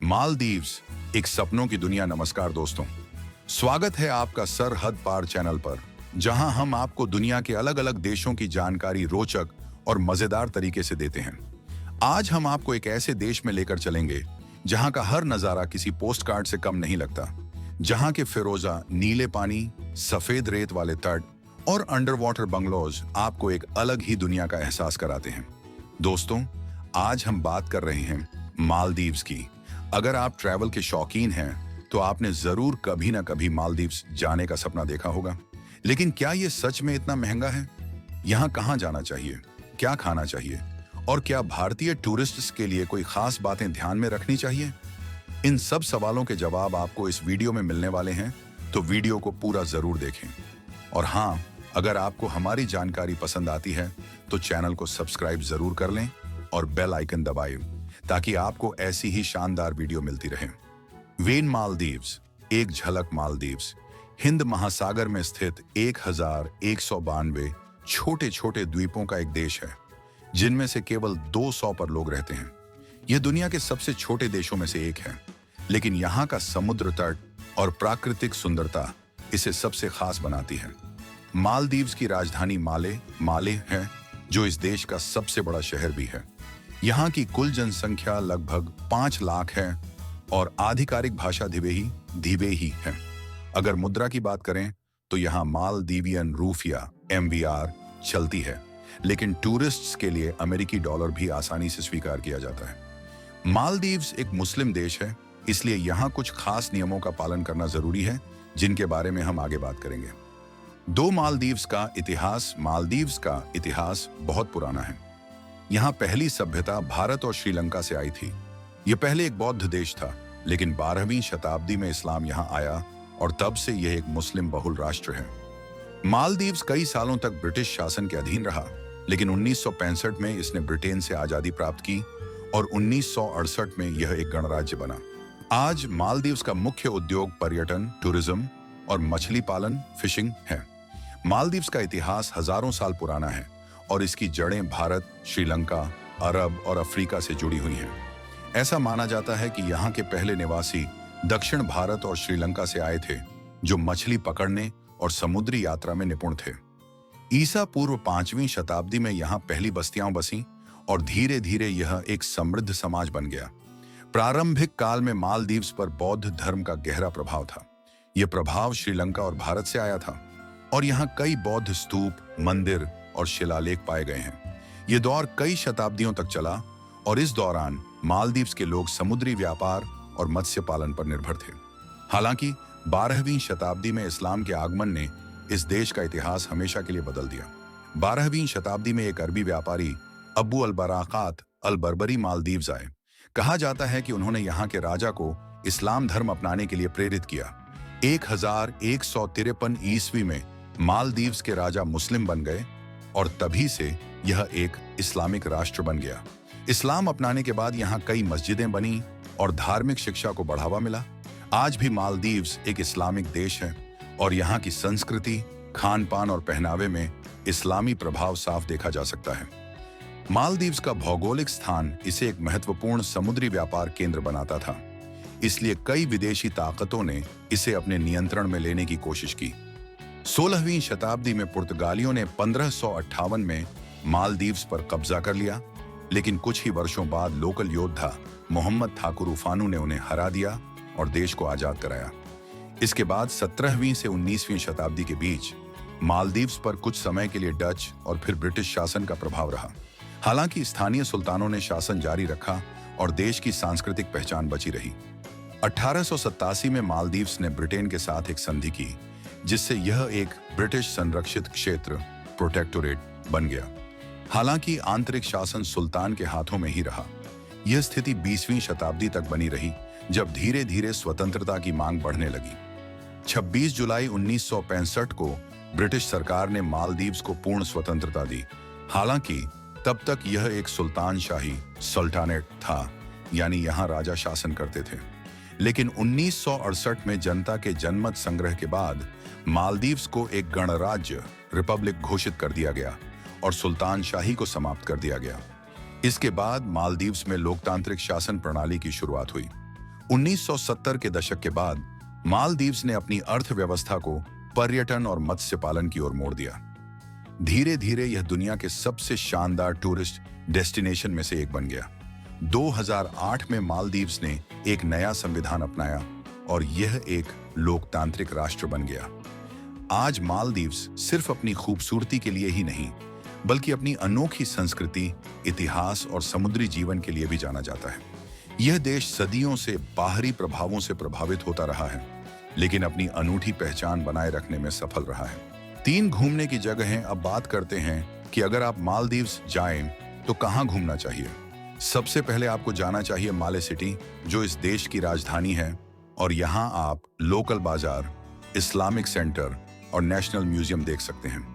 मालदीव्स, एक सपनों की दुनिया। नमस्कार दोस्तों, स्वागत है आपका सरहद पार चैनल पर, जहां हम आपको दुनिया के अलग अलग देशों की जानकारी रोचक और मजेदार तरीके से देते हैं। आज हम आपको एक ऐसे देश में लेकर चलेंगे जहां का हर नजारा किसी पोस्ट कार्ड से कम नहीं लगता, जहां के फिरोजा नीले पानी, सफेद रेत वाले तट और अंडर वाटर बंगलोज आपको एक अलग ही दुनिया का एहसास कराते हैं। दोस्तों, आज हम बात कर रहे हैं मालदीव्स की। अगर आप ट्रैवल के शौकीन हैं तो आपने जरूर कभी ना कभी मालदीव्स जाने का सपना देखा होगा। लेकिन क्या ये सच में इतना महंगा है? यहाँ कहाँ जाना चाहिए, क्या खाना चाहिए और क्या भारतीय टूरिस्ट्स के लिए कोई खास बातें ध्यान में रखनी चाहिए? इन सब सवालों के जवाब आपको इस वीडियो में मिलने वाले हैं, तो वीडियो को पूरा जरूर देखें। और हाँ, अगर आपको हमारी जानकारी पसंद आती है तो चैनल को सब्सक्राइब जरूर कर लें और बेल आइकन दबाएं, ताकि आपको ऐसी ही शानदार वीडियो मिलती रहे। वेन मालदीव्स, एक झलक मालदीव्स, हिंद महासागर में स्थित 1192 छोटे छोटे द्वीपों का एक देश है, जिनमें से केवल 200 पर लोग रहते हैं। यह दुनिया के सबसे छोटे देशों में से एक है, लेकिन यहाँ का समुद्र तट और प्राकृतिक सुंदरता इसे सबसे खास बनाती है। मालदीव्स की राजधानी माले है, जो इस देश का सबसे बड़ा शहर भी है। यहाँ की कुल जनसंख्या लगभग 5 लाख है और आधिकारिक भाषा दिवेही है। अगर मुद्रा की बात करें तो यहाँ मालदीवियन रूफिया MVR चलती है, लेकिन टूरिस्ट्स के लिए अमेरिकी डॉलर भी आसानी से स्वीकार किया जाता है। मालदीव्स एक मुस्लिम देश है, इसलिए यहाँ कुछ खास नियमों का पालन करना जरूरी है, जिनके बारे में हम आगे बात करेंगे। मालदीव्स का इतिहास बहुत पुराना है। यहाँ पहली सभ्यता भारत और श्रीलंका से आई थी। यह पहले एक बौद्ध देश था, लेकिन 12वीं शताब्दी में इस्लाम यहाँ आया और तब से यह एक मुस्लिम बहुल राष्ट्र है। मालदीव्स कई सालों तक ब्रिटिश शासन के अधीन रहा, लेकिन 1965 में इसने ब्रिटेन से आजादी प्राप्त की और 1968 में यह एक गणराज्य बना। आज मालदीव्स का मुख्य उद्योग पर्यटन, टूरिज्म और मछली पालन, फिशिंग है। मालदीव्स का इतिहास हजारों साल पुराना है और इसकी जड़ें भारत, श्रीलंका, अरब और अफ्रीका से जुड़ी हुई हैं। ऐसा माना जाता है कि यहाँ के पहले निवासी दक्षिण भारत और श्रीलंका से आए थे, जो मछली पकड़ने और समुद्री यात्रा में निपुण थे। ईसा पूर्व 5वीं शताब्दी में यहाँ पहली बस्तियां बसीं और धीरे धीरे यह एक समृद्ध समाज बन गया। प्रारंभिक काल में मालदीव्स पर बौद्ध धर्म का गहरा प्रभाव था। यह प्रभाव श्रीलंका और भारत से आया था और यहाँ कई बौद्ध स्तूप, मंदिर और शिलालेख पाए गए हैं। ये दौर कई शताब्दियों तक चला और इस दौरान मालदीव्स के लोग समुद्री व्यापार और मत्स्य पालन पर निर्भर थे। हालांकि 12वीं शताब्दी में इस्लाम के आगमन ने इस देश का इतिहास हमेशा के लिए बदल दिया। 12वीं शताब्दी में एक अरबी व्यापारी अबू अल बराकात अल बर्बरी मालदीव्स आए। कहा जाता है कि उन्होंने यहाँ के राजा को इस्लाम धर्म अपनाने के लिए प्रेरित किया। 1153 ईस्वी में मालदीव्स के राजा मुस्लिम बन गए और तभी से यह एक इस्लामिक राष्ट्र बन गया। इस्लाम अपनाने के बाद यहाँ कई मस्जिदें बनी और धार्मिक शिक्षा को बढ़ावा मिला। आज भी मालदीव्स एक इस्लामिक देश है और यहाँ की संस्कृति, खान पान और पहनावे में इस्लामी प्रभाव साफ देखा जा सकता है। मालदीव्स का भौगोलिक स्थान इसे एक महत्वपूर्ण समुद्री व्यापार केंद्र बनाता था, इसलिए कई विदेशी ताकतों ने इसे अपने नियंत्रण में लेने की कोशिश की। 16वीं शताब्दी में पुर्तगालियों ने 1558 में मालदीव्स पर कब्जा कर लिया, लेकिन कुछ ही वर्षों बाद लोकल योद्धा मोहम्मद थाकुरुफानू ने उन्हें हरा दिया और देश को आजाद कराया। इसके बाद 17वीं से 19वीं शताब्दी के बीच मालदीव्स पर कुछ समय के लिए डच और फिर ब्रिटिश शासन का प्रभाव रहा। हालांकि स्थानीय सुल्तानों ने शासन जारी रखा और देश की सांस्कृतिक पहचान बची रही। 1887 में मालदीव्स ने ब्रिटेन के साथ एक संधि की, जिससे यह एक ब्रिटिश संरक्षित क्षेत्र, प्रोटेक्टोरेट बन गया। हालांकि आंतरिक शासन सुल्तान के हाथों में ही रहा। यह स्थिति 20वीं शताब्दी तक बनी रही, जब धीरे धीरे स्वतंत्रता की मांग बढ़ने लगी। 26 जुलाई 1965 को ब्रिटिश सरकार ने मालदीव्स को पूर्ण स्वतंत्रता दी। हालांकि तब तक यह एक सुल्तानशाही सल्तनत था, यानी यहाँ राजा शासन करते थे। लेकिन 1968 में जनता के जनमत संग्रह के बाद मालदीव्स को एक गणराज्य, रिपब्लिक घोषित कर दिया गया और सुल्तानशाही को समाप्त कर दिया गया। इसके बाद मालदीव्स में लोकतांत्रिक शासन प्रणाली की शुरुआत हुई। 1970 के दशक के बाद मालदीव्स ने अपनी अर्थव्यवस्था को पर्यटन और मत्स्य पालन की ओर मोड़ दिया। धीरे धीरे यह दुनिया के सबसे शानदार टूरिस्ट डेस्टिनेशन में से एक बन गया। 2008 में मालदीव्स ने एक नया संविधान अपनाया और यह एक लोकतांत्रिक राष्ट्र बन गया। आज मालदीव्स सिर्फ अपनी खूबसूरती के लिए ही नहीं, बल्कि अपनी अनोखी संस्कृति, इतिहास और समुद्री जीवन के लिए भी जाना जाता है। यह देश सदियों से बाहरी प्रभावों से प्रभावित होता रहा है, लेकिन अपनी अनूठी पहचान बनाए रखने में सफल रहा है। 3 घूमने की जगहें अब बात करते हैं कि अगर आप मालदीव्स जाएं तो कहां घूमना चाहिए। सबसे पहले आपको जाना चाहिए माले सिटी, जो इस देश की राजधानी है, और यहां आप लोकल बाजार, इस्लामिक सेंटर और नेशनल म्यूजियम देख सकते हैं।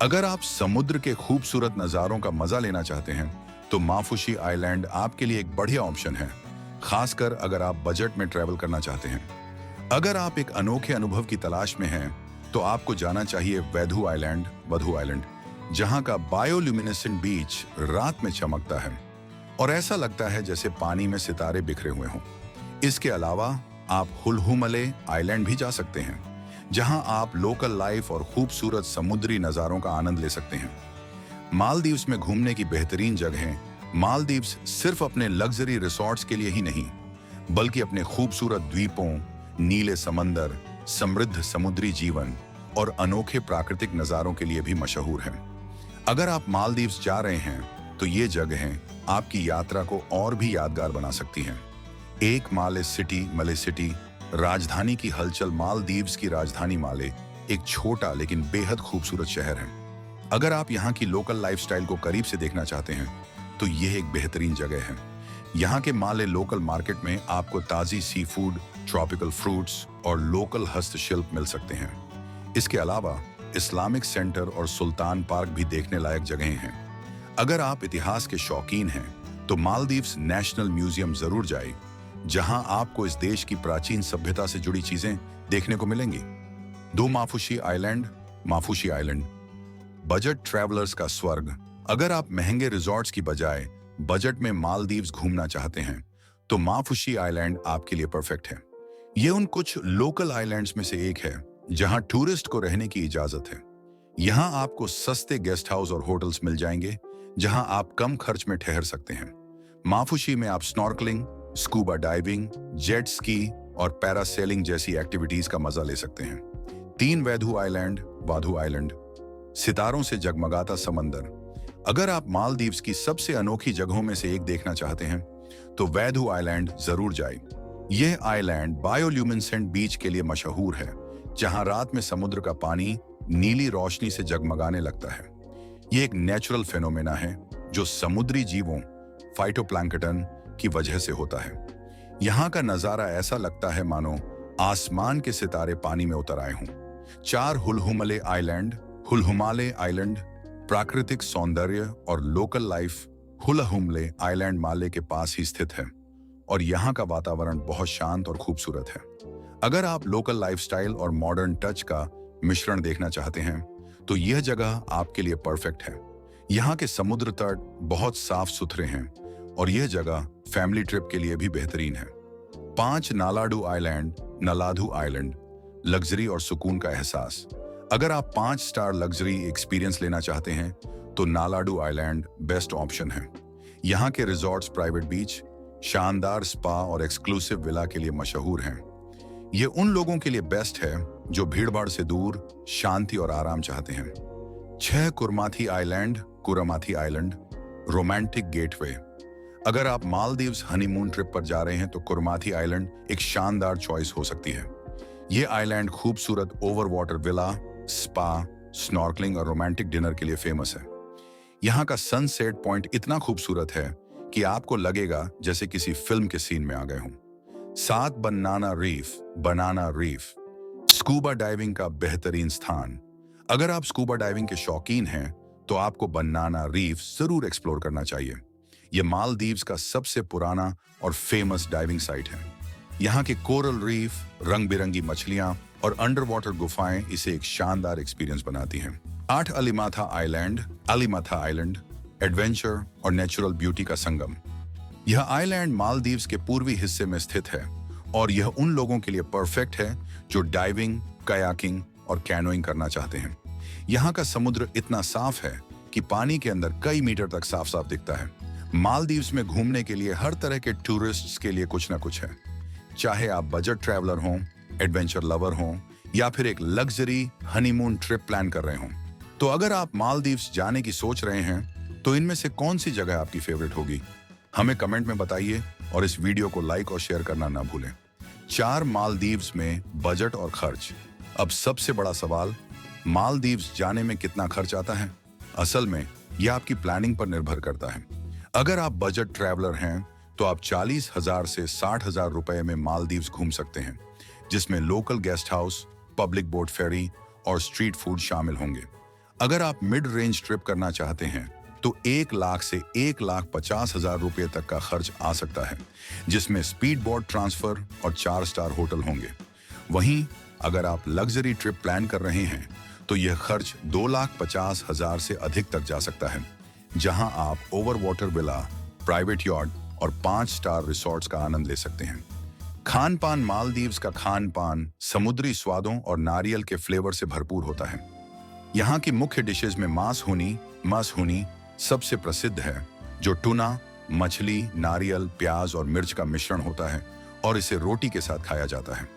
अगर आप समुद्र के खूबसूरत नज़ारों का मजा लेना चाहते हैं तो माफुशी आइलैंड आपके लिए एक बढ़िया ऑप्शन है, खासकर अगर आप बजट में ट्रैवल करना चाहते हैं। अगर आप एक अनोखे अनुभव की तलाश में हैं तो आपको जाना चाहिए वधु आइलैंड, जहां का बायोल्यूमिनेसेंट बीच रात में चमकता है और ऐसा लगता है जैसे पानी में सितारे बिखरे हुए हों। इसके अलावा आप हुलहुमले आइलैंड भी जा सकते हैं, जहां आप लोकल लाइफ और खूबसूरत समुद्री नज़ारों का आनंद ले सकते हैं। मालदीव्स में घूमने की बेहतरीन जगहें मालदीव्स सिर्फ अपने लग्जरी रिसॉर्ट्स के लिए ही नहीं, बल्कि अपने खूबसूरत द्वीपों, नीले समंदर, समृद्ध समुद्री जीवन और अनोखे प्राकृतिक नज़ारों के लिए भी मशहूर हैं। अगर आप मालदीव्स जा रहे हैं तो ये जगहें आपकी यात्रा को और भी यादगार बना सकती हैं। एक मले सिटी राजधानी की हलचल। मालदीव्स की राजधानी माले एक छोटा लेकिन बेहद खूबसूरत शहर है। अगर आप यहाँ की लोकल लाइफस्टाइल को करीब से देखना चाहते हैं तो यह एक बेहतरीन जगह है। यहाँ के माले लोकल मार्केट में आपको ताज़ी सी फूड, ट्रॉपिकल फ्रूट्स और लोकल हस्तशिल्प मिल सकते हैं। इसके अलावा इस्लामिक सेंटर और सुल्तान पार्क भी देखने लायक जगहें हैं। अगर आप इतिहास के शौकीन हैं तो मालदीव्स नेशनल म्यूजियम जरूर जाएं, जहां आपको इस देश की प्राचीन सभ्यता से जुड़ी चीजें देखने को मिलेंगी। 2 माफुशी आइलैंड बजट ट्रैवलर्स का स्वर्ग। अगर आप महंगे रिजॉर्ट्स की बजाय बजट में मालदीव्स घूमना चाहते हैं तो माफुशी आइलैंड आपके लिए परफेक्ट है। ये उन कुछ लोकल आइलैंड्स में से एक है जहां टूरिस्ट को रहने की इजाजत है। यहां आपको सस्ते गेस्ट हाउस और होटल्स मिल जाएंगे, जहां आप कम खर्च में ठहर सकते हैं। माफुशी में आप snorkelling, scuba diving, jet ski और पैरासेलिंग जैसी एक्टिविटीज का मजा ले सकते हैं। 3 वाधु आइलैंड, सितारों से जगमगाता समंदर। अगर आप मालदीव्स की सबसे अनोखी जगहों में से एक देखना चाहते हैं तो वाधु आइलैंड जरूर जाएं। यह आइलैंड बायोल्यूमिनेसेंट बीच के लिए मशहूर है, जहां रात में समुद्र का पानी नीली रोशनी से जगमगाने लगता है। यह एक नेचुरल फेनोमेना है जो समुद्री जीवों, फाइटोप्लैंक्टन की वजह से होता है। यहाँ का नजारा ऐसा लगता है मानो आसमान के सितारे पानी में उतर आए हों। 4 हुलहुमाले आइलैंड प्राकृतिक सौंदर्य और लोकल लाइफ। हुलहुमले आइलैंड माले के पास ही स्थित है और यहाँ का वातावरण बहुत शांत और खूबसूरत है। अगर आप लोकल लाइफस्टाइल और मॉडर्न टच का मिश्रण देखना चाहते हैं तो यह जगह आपके लिए परफेक्ट है। यहाँ के समुद्र तट बहुत साफ सुथरे हैं और यह जगह फैमिली ट्रिप के लिए भी बेहतरीन है। 5 नलाधु आइलैंड लग्जरी और सुकून का एहसास। अगर आप 5 स्टार लग्जरी एक्सपीरियंस लेना चाहते हैं तो नालाडू आइलैंड बेस्ट ऑप्शन है। यहाँ के रिजॉर्ट्स प्राइवेट बीच, शानदार स्पा और एक्सक्लूसिव विला के लिए मशहूर हैं। ये उन लोगों के लिए बेस्ट है जो भीड़भाड़ से दूर शांति और आराम चाहते हैं। 6 कुरामाथी आइलैंड रोमांटिक गेटवे। अगर आप मालदीव्स हनीमून ट्रिप पर जा रहे हैं तो कुरमाथी आइलैंड एक शानदार चॉइस हो सकती है। ये आइलैंड खूबसूरत over water villa, spa, snorkelling और रोमांटिक डिनर के लिए फेमस है। यहाँ का सनसेट पॉइंट इतना खूबसूरत है कि आपको लगेगा जैसे किसी फिल्म के सीन में आ गए हों। 7 बनाना रीफ स्कूबा डाइविंग का बेहतरीन स्थान। अगर आप स्कूबा डाइविंग के शौकीन हैं तो आपको बनाना रीफ जरूर एक्सप्लोर करना चाहिए। यह मालदीव्स का सबसे पुराना और फेमस डाइविंग साइट है। यहाँ के कोरल रीफ, रंग बिरंगी मछलियां और अंडर वाटर गुफाएं इसे एक शानदार एक्सपीरियंस बनाती हैं। 8 अलीमाथा आइलैंड एडवेंचर और नेचुरल ब्यूटी का संगम। यह आइलैंड मालदीव्स के पूर्वी हिस्से में स्थित है और यह उन लोगों के लिए परफेक्ट है जो डाइविंग, कयाकिंग और कैनोइंग करना चाहते हैं। यहाँ का समुद्र इतना साफ है कि पानी के अंदर कई मीटर तक साफ साफ दिखता है। मालदीव्स में घूमने के लिए हर तरह के टूरिस्ट्स के लिए कुछ ना कुछ है। चाहे आप बजट ट्रैवलर हों, एडवेंचर लवर हों या फिर एक लग्जरी हनीमून ट्रिप प्लान कर रहे हों, तो अगर आप मालदीव्स जाने की सोच रहे हैं तो इनमें से कौन सी जगह आपकी फेवरेट होगी, हमें कमेंट में बताइए और इस वीडियो को लाइक और शेयर करना ना भूलें। 4 मालदीव्स में बजट और खर्च। अब सबसे बड़ा सवाल, मालदीव्स जाने में कितना खर्च आता है? असल में यह आपकी प्लानिंग पर निर्भर करता है। अगर आप बजट ट्रैवलर हैं तो आप 40,000 से 60,000 रुपए में मालदीव्स घूम सकते हैं, जिसमें local guest house, public boat ferry और स्ट्रीट फूड शामिल होंगे। अगर आप मिड रेंज ट्रिप करना चाहते हैं तो 1 लाख से 1,50,000 रुपए तक का खर्च आ सकता है, जिसमें स्पीड बोट ट्रांसफर और 4 स्टार होटल होंगे। वहीं अगर आप लग्जरी ट्रिप प्लान कर रहे हैं तो यह खर्च 2,50,000 से अधिक तक जा सकता है, जहां आप over water villa, private yacht और 5 स्टार रिसोर्ट्स का आनंद ले सकते हैं। खान पान। मालदीव्स का खान पान समुद्री स्वादों और नारियल के फ्लेवर से भरपूर होता है। यहाँ की मुख्य डिशेज में मांस हूनी सबसे प्रसिद्ध है, जो टूना, मछली, नारियल, प्याज और मिर्च का मिश्रण होता है और इसे रोटी के साथ खाया जाता है।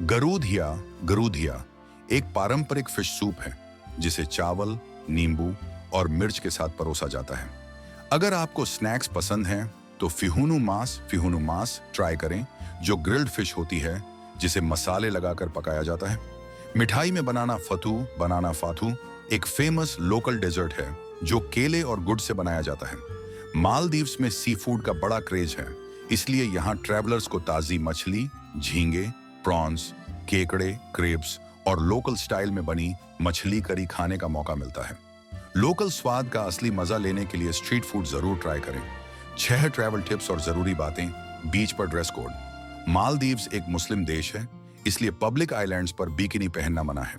गरूधिया एक पारंपरिक फिश सूप है जिसे चावल, नींबू और मिर्च के साथ परोसा जाता है। अगर आपको स्नैक्स पसंद हैं तो फिहुनु मांस ट्राई करें, जो ग्रिल्ड फिश होती है जिसे मसाले लगाकर पकाया जाता है। मिठाई में बनाना फाथू एक फेमस लोकल डेजर्ट है जो केले और गुड़ से बनाया जाता है। मालदीव्स में सी फूड का बड़ा क्रेज है, इसलिए यहाँ ट्रैवलर्स को ताजी मछली, झींगे, प्रॉन्स, केकड़े, क्रेब्स और लोकल स्टाइल में बनी मछली करी खाने का मौका मिलता है। लोकल स्वाद का असली मजा लेने के लिए स्ट्रीट फूड जरूर ट्राई करें। 6 ट्रैवल टिप्स और जरूरी बातें। बीच पर ड्रेस कोड। मालदीव्स एक मुस्लिम देश है, इसलिए पब्लिक आइलैंड्स पर बिकिनी पहनना मना है,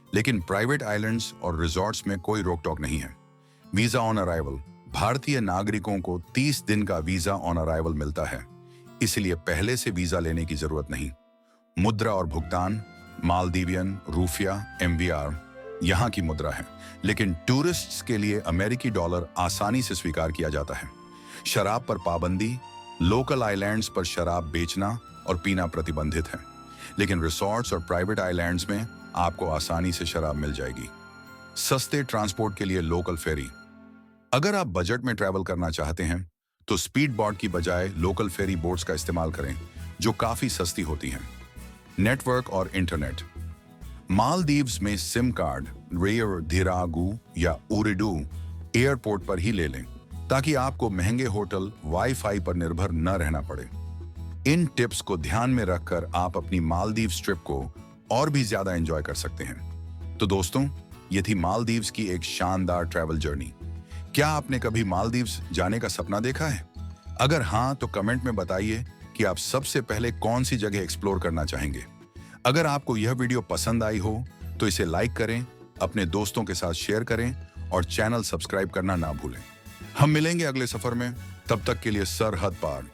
लेकिन प्राइवेट आइलैंड्स और रिजॉर्ट्स में कोई रोक टोक नहीं है। Visa on arrival. भारतीय नागरिकों को 30 दिन का वीजा ऑन अराइवल मिलता है, इसलिए पहले से वीजा लेने की जरूरत नहीं। मुद्रा और भुगतान। मालदीवियन रूफिया MVR यहाँ की मुद्रा है, लेकिन टूरिस्ट्स के लिए अमेरिकी डॉलर आसानी से स्वीकार किया जाता है। शराब पर पाबंदी। लोकल आइलैंड्स पर शराब बेचना और पीना प्रतिबंधित है, लेकिन रिसोर्ट्स और प्राइवेट आइलैंड्स में आपको आसानी से शराब मिल जाएगी। सस्ते ट्रांसपोर्ट के लिए लोकल फेरी। अगर आप बजट में ट्रैवल करना चाहते हैं तो स्पीड बोट की बजाय लोकल फेरी बोट्स का इस्तेमाल करें, जो काफी सस्ती होती हैं। नेटवर्क और इंटरनेट। मालदीव्स में सिम कार्ड रेयर धिरागू या उरिडू एयरपोर्ट पर ही ले लें, ताकि आपको महंगे होटल वाईफाई पर निर्भर न रहना पड़े। इन टिप्स को ध्यान में रखकर आप अपनी मालदीव्स ट्रिप को और भी ज्यादा एंजॉय कर सकते हैं। तो दोस्तों, ये थी मालदीव्स की एक शानदार ट्रैवल जर्नी। क्या आपने कभी मालदीव्स जाने का सपना देखा है? अगर हाँ, तो कमेंट में बताइए कि आप सबसे पहले कौन सी जगह एक्सप्लोर करना चाहेंगे। अगर आपको यह वीडियो पसंद आई हो तो इसे लाइक करें, अपने दोस्तों के साथ शेयर करें और चैनल सब्सक्राइब करना ना भूलें। हम मिलेंगे अगले सफर में, तब तक के लिए सरहद पार।